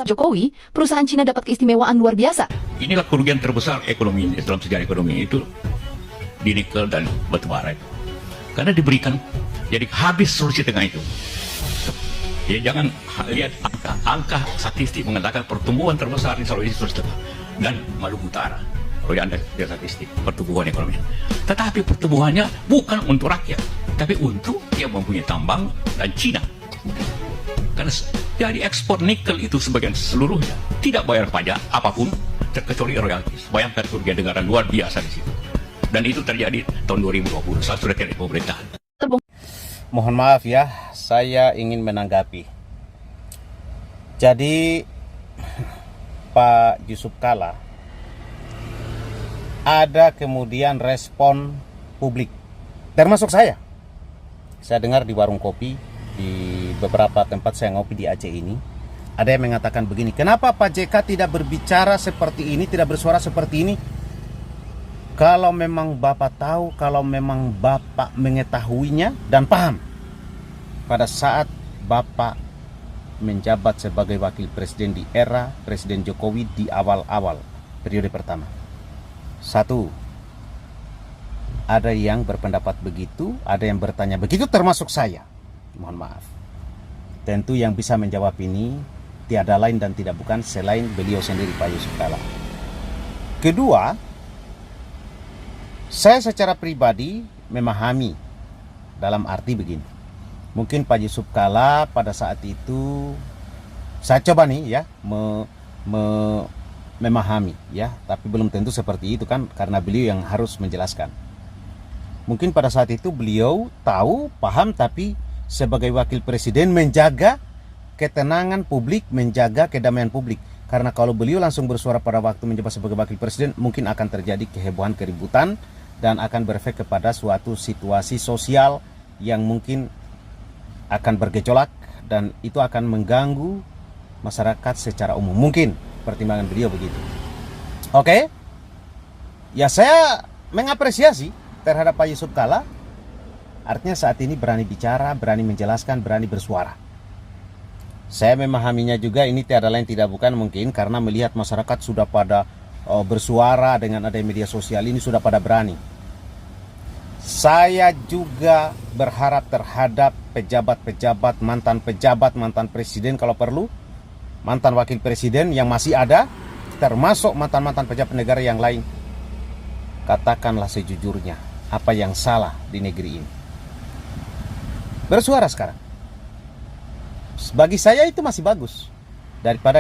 Jokowi, perusahaan Cina dapat keistimewaan luar biasa. Inilah kerugian terbesar ekonomi dalam sejarah ekonomi itu di nikel dan batu bara itu. Karena diberikan, jadi habis solusi tengah itu. Ya jangan lihat angka statistik mengatakan pertumbuhan terbesar di Sulawesi Tengah dan Maluku Utara. Kalau Anda lihat statistik pertumbuhan ekonomi. Tetapi pertumbuhannya bukan untuk rakyat, tapi untuk yang mempunyai tambang dan Cina. Karena jadi ekspor nikel itu sebagian seluruhnya tidak bayar pajak apapun terkecuali royaltis. Bayangkan kerugian negara luar biasa di situ. Dan itu terjadi tahun 2020 saat sudah tidak pemerintahan. Mohon maaf ya, saya ingin menanggapi. Jadi Pak Yusuf Kalla ada kemudian respon publik, termasuk saya. Saya dengar di warung kopi, di beberapa tempat saya ngopi di Aceh ini, ada yang mengatakan begini, kenapa Pak JK tidak berbicara seperti ini, tidak bersuara seperti ini? Kalau memang Bapak tahu, kalau memang Bapak mengetahuinya dan paham pada saat Bapak menjabat sebagai wakil presiden di era Presiden Jokowi di awal-awal periode pertama. Satu, ada yang berpendapat begitu, ada yang bertanya begitu, termasuk saya. Mohon maaf. Tentu yang bisa menjawab ini tiada lain dan tidak bukan selain beliau sendiri, Pak Yusuf Kalla. Kedua, saya secara pribadi memahami dalam arti begini. Mungkin Pak Yusuf Kalla pada saat itu, saya coba nih ya memahami ya, tapi belum tentu seperti itu kan, karena beliau yang harus menjelaskan. Mungkin pada saat itu beliau tahu, paham, tapi sebagai wakil presiden menjaga ketenangan publik, menjaga kedamaian publik. Karena kalau beliau langsung bersuara pada waktu menjabat sebagai wakil presiden, mungkin akan terjadi kehebohan, keributan, dan akan berefek kepada suatu situasi sosial yang mungkin akan bergejolak, dan itu akan mengganggu masyarakat secara umum. Mungkin pertimbangan beliau begitu. Oke, ya saya mengapresiasi terhadap Pak Yusuf Kalla. Artinya saat ini berani bicara, berani menjelaskan, berani bersuara. Saya memahaminya juga ini tiada lain tidak bukan mungkin karena melihat masyarakat sudah pada bersuara dengan adanya media sosial ini, sudah pada berani. Saya juga berharap terhadap pejabat-pejabat, mantan presiden kalau perlu, mantan wakil presiden yang masih ada, termasuk mantan-mantan pejabat negara yang lain. Katakanlah sejujurnya apa yang salah di negeri ini. Bersuara sekarang. Bagi saya itu masih bagus daripada